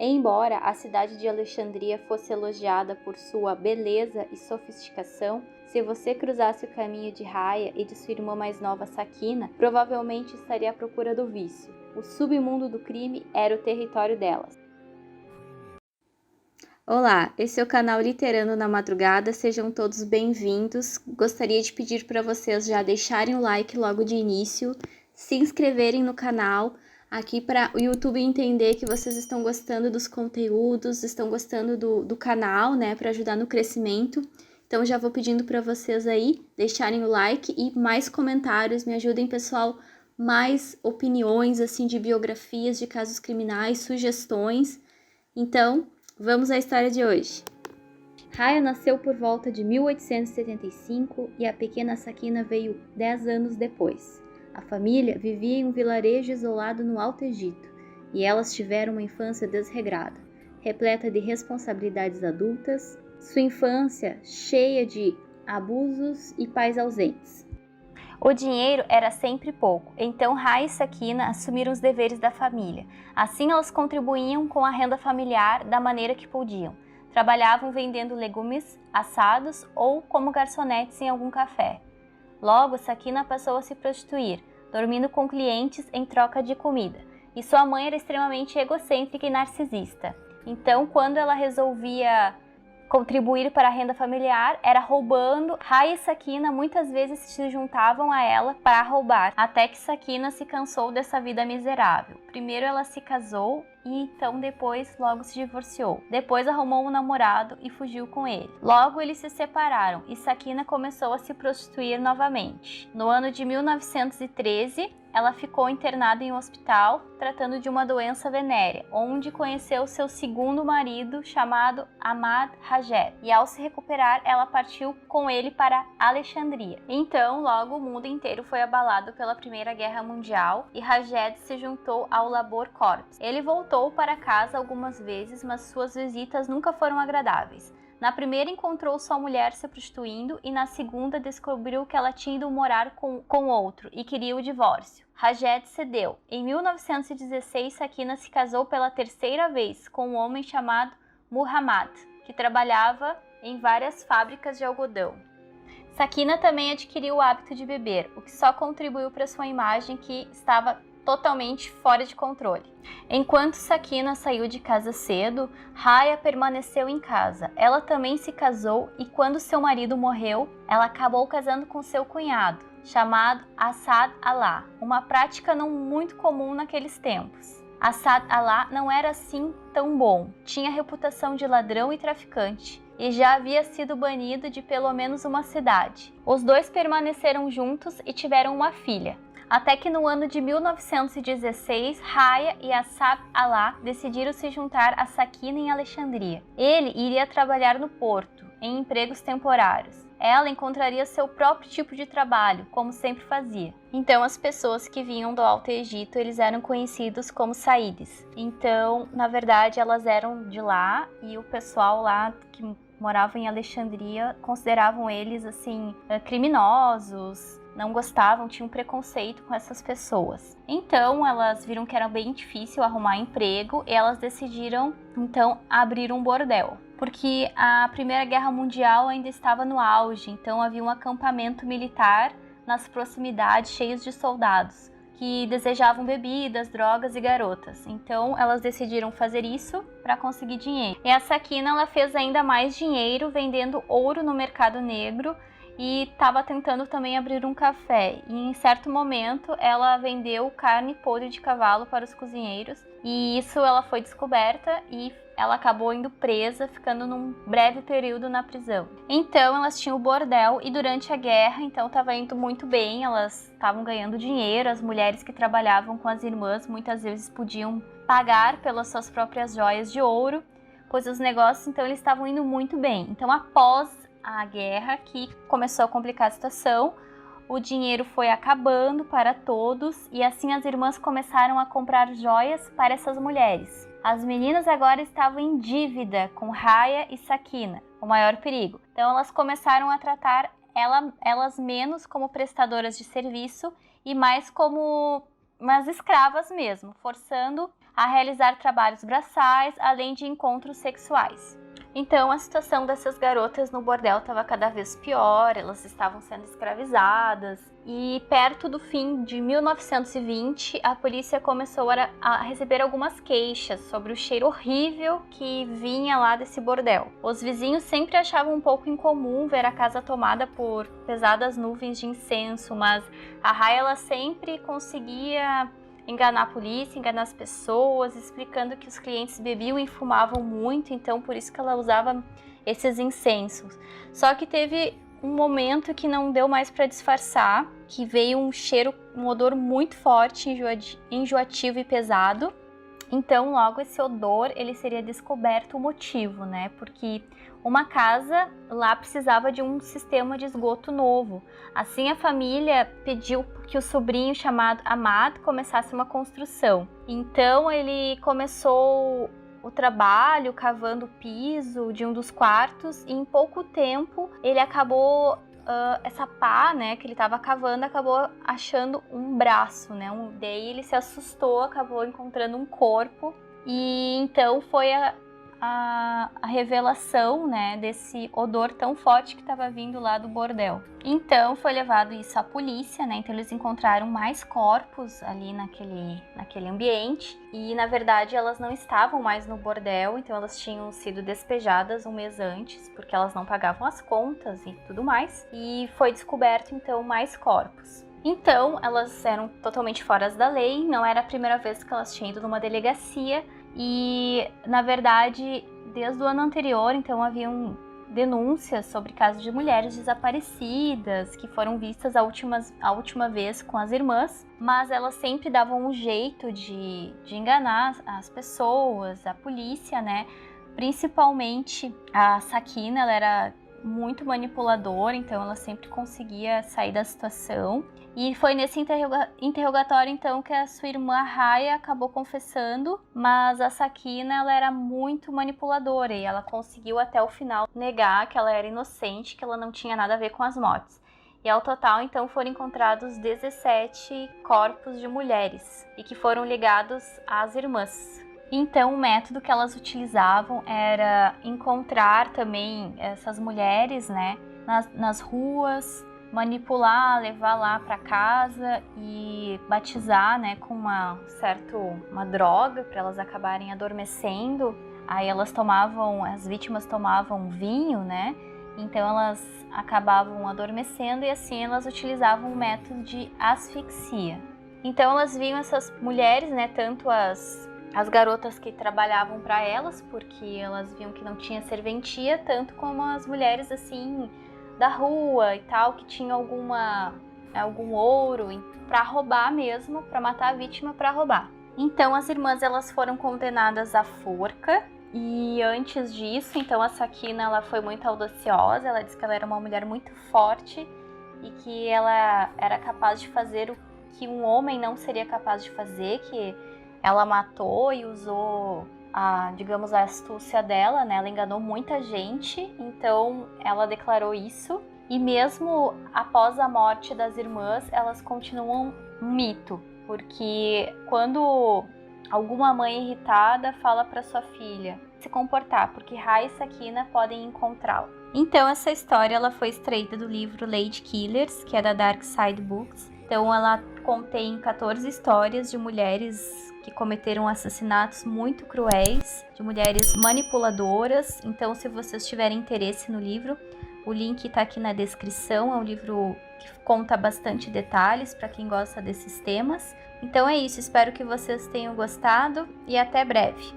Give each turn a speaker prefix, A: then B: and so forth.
A: Embora a cidade de Alexandria fosse elogiada por sua beleza e sofisticação, se você cruzasse o caminho de Raya e de sua irmã mais nova Sakina, provavelmente estaria à procura do vício. O submundo do crime era o território delas. Olá, esse é o canal Literando na Madrugada, sejam todos bem-vindos. Gostaria de pedir para vocês já deixarem o like logo de início, se inscreverem no canal, aqui para o YouTube entender que vocês estão gostando dos conteúdos, estão gostando do canal, né, para ajudar no crescimento. Então já vou pedindo para vocês aí deixarem o like e mais comentários, me ajudem, pessoal, mais opiniões assim de biografias de casos criminais, sugestões. Então, vamos à história de hoje. Raya nasceu por volta de 1875 e a pequena Sakina veio 10 anos depois. A família vivia em um vilarejo isolado no Alto Egito e elas tiveram uma infância desregrada, repleta de responsabilidades adultas, sua infância cheia de abusos e pais ausentes. O dinheiro era sempre pouco, então Raya e Sakina assumiram os deveres da família. Assim elas contribuíam com a renda familiar da maneira que podiam. Trabalhavam vendendo legumes assados ou como garçonetes em algum café. Logo, Sakina passou a se prostituir, dormindo com clientes em troca de comida. E sua mãe era extremamente egocêntrica e narcisista. Então, quando ela resolvia contribuir para a renda familiar, era roubando. Raya e Sakina muitas vezes se juntavam a ela para roubar, até que Sakina se cansou dessa vida miserável. Primeiro ela se casou e então depois logo se divorciou. Depois arrumou um namorado e fugiu com ele. Logo eles se separaram e Sakina começou a se prostituir novamente. No ano de 1913, ela ficou internada em um hospital tratando de uma doença venérea, onde conheceu seu segundo marido chamado Ahmad Rajed. E ao se recuperar, ela partiu com ele para Alexandria. Então, logo o mundo inteiro foi abalado pela Primeira Guerra Mundial e Rajed se juntou ao Labor Corps. Ele voltou para casa algumas vezes, mas suas visitas nunca foram agradáveis. Na primeira encontrou sua mulher se prostituindo e na segunda descobriu que ela tinha ido morar com outro e queria o divórcio. Rajed cedeu. Em 1916, Sakina se casou pela terceira vez com um homem chamado Muhammad, que trabalhava em várias fábricas de algodão. Sakina também adquiriu o hábito de beber, o que só contribuiu para sua imagem que estava totalmente fora de controle. Enquanto Sakina saiu de casa cedo, Raya permaneceu em casa. Ela também se casou e quando seu marido morreu, ela acabou casando com seu cunhado, chamado Asad Allah, uma prática não muito comum naqueles tempos. Asad Allah não era assim tão bom, tinha reputação de ladrão e traficante e já havia sido banido de pelo menos uma cidade. Os dois permaneceram juntos e tiveram uma filha. Até que no ano de 1916, Raya e Asad Allah decidiram se juntar a Sakina em Alexandria. Ele iria trabalhar no porto, em empregos temporários. Ela encontraria seu próprio tipo de trabalho, como sempre fazia. Então, as pessoas que vinham do Alto Egito, eles eram conhecidos como saídes. Então, na verdade, elas eram de lá e o pessoal lá que morava em Alexandria consideravam eles, assim, criminosos, não gostavam, tinham preconceito com essas pessoas. Então, elas viram que era bem difícil arrumar emprego e elas decidiram, então, abrir um bordel. Porque a Primeira Guerra Mundial ainda estava no auge, então havia um acampamento militar nas proximidades cheios de soldados que desejavam bebidas, drogas e garotas. Então, elas decidiram fazer isso para conseguir dinheiro. E a Sakina, ela fez ainda mais dinheiro vendendo ouro no mercado negro e estava tentando também abrir um café. E em certo momento ela vendeu carne podre de cavalo para os cozinheiros e isso ela foi descoberta e ela acabou indo presa, ficando num breve período na prisão. Então elas tinham o bordel e durante a guerra, então estava indo muito bem, elas estavam ganhando dinheiro, as mulheres que trabalhavam com as irmãs muitas vezes podiam pagar pelas suas próprias joias de ouro, pois os negócios então eles estavam indo muito bem. Então após a guerra, que começou a complicar a situação, o dinheiro foi acabando para todos e assim as irmãs começaram a comprar joias para essas mulheres. As meninas agora estavam em dívida com Raya e Sakina, o maior perigo. Então elas começaram a tratar elas menos como prestadoras de serviço e mais como umas escravas mesmo, forçando a realizar trabalhos braçais, além de encontros sexuais. Então, a situação dessas garotas no bordel estava cada vez pior, elas estavam sendo escravizadas, e perto do fim de 1920, a polícia começou a receber algumas queixas sobre o cheiro horrível que vinha lá desse bordel. Os vizinhos sempre achavam um pouco incomum ver a casa tomada por pesadas nuvens de incenso, mas a Raia ela sempre conseguia enganar a polícia, enganar as pessoas, explicando que os clientes bebiam e fumavam muito, então por isso que ela usava esses incensos. Só que teve um momento que não deu mais para disfarçar, que veio um cheiro, um odor muito forte, enjoativo e pesado. Então, logo esse odor, ele seria descoberto o motivo, né? Porque uma casa lá precisava de um sistema de esgoto novo. Assim, a família pediu que o sobrinho chamado Ahmad começasse uma construção. Então, ele começou o trabalho cavando o piso de um dos quartos e em pouco tempo ele acabou essa pá, né, que ele estava cavando, acabou achando um braço, né, daí ele se assustou, acabou encontrando um corpo e então foi a revelação, né, desse odor tão forte que estava vindo lá do bordel. Então foi levado isso à polícia, né, então eles encontraram mais corpos ali naquele ambiente e na verdade elas não estavam mais no bordel, então elas tinham sido despejadas um mês antes porque elas não pagavam as contas e tudo mais, e foi descoberto então mais corpos. Então elas eram totalmente fora da lei, não era a primeira vez que elas tinham ido numa delegacia. E, na verdade, desde o ano anterior, então, haviam denúncias sobre casos de mulheres desaparecidas que foram vistas a última vez com as irmãs, mas elas sempre davam um jeito de enganar as pessoas, a polícia, né? Principalmente a Sakina, ela era muito manipuladora, então ela sempre conseguia sair da situação. E foi nesse interrogatório, então, que a sua irmã Raia acabou confessando, mas a Sakina, ela era muito manipuladora e ela conseguiu até o final negar que ela era inocente, que ela não tinha nada a ver com as mortes. E ao total, então, foram encontrados 17 corpos de mulheres e que foram ligados às irmãs. Então, o método que elas utilizavam era encontrar também essas mulheres, né, nas ruas, manipular, levar lá para casa e batizar, né, com uma droga para elas acabarem adormecendo. Aí as vítimas tomavam vinho, né? Então elas acabavam adormecendo e assim elas utilizavam o método de asfixia. Então elas viam essas mulheres, né, tanto as garotas que trabalhavam para elas, porque elas viam que não tinha serventia, tanto como as mulheres assim da rua e tal, que tinha algum ouro para roubar mesmo, para matar a vítima para roubar. Então as irmãs elas foram condenadas à forca e antes disso, então a Sakina ela foi muito audaciosa, ela disse que ela era uma mulher muito forte e que ela era capaz de fazer o que um homem não seria capaz de fazer, que ela matou e usou a astúcia dela, né? Ela enganou muita gente, então ela declarou isso. E mesmo após a morte das irmãs, elas continuam um mito, porque quando alguma mãe irritada fala para sua filha se comportar, porque Raia e Sakina podem encontrá-la. Então essa história ela foi extraída do livro Lady Killers, que é da Dark Side Books. Então ela contém 14 histórias de mulheres que cometeram assassinatos muito cruéis, de mulheres manipuladoras. Então, se vocês tiverem interesse no livro, o link está aqui na descrição. É um livro que conta bastante detalhes para quem gosta desses temas. Então é isso, espero que vocês tenham gostado e até breve.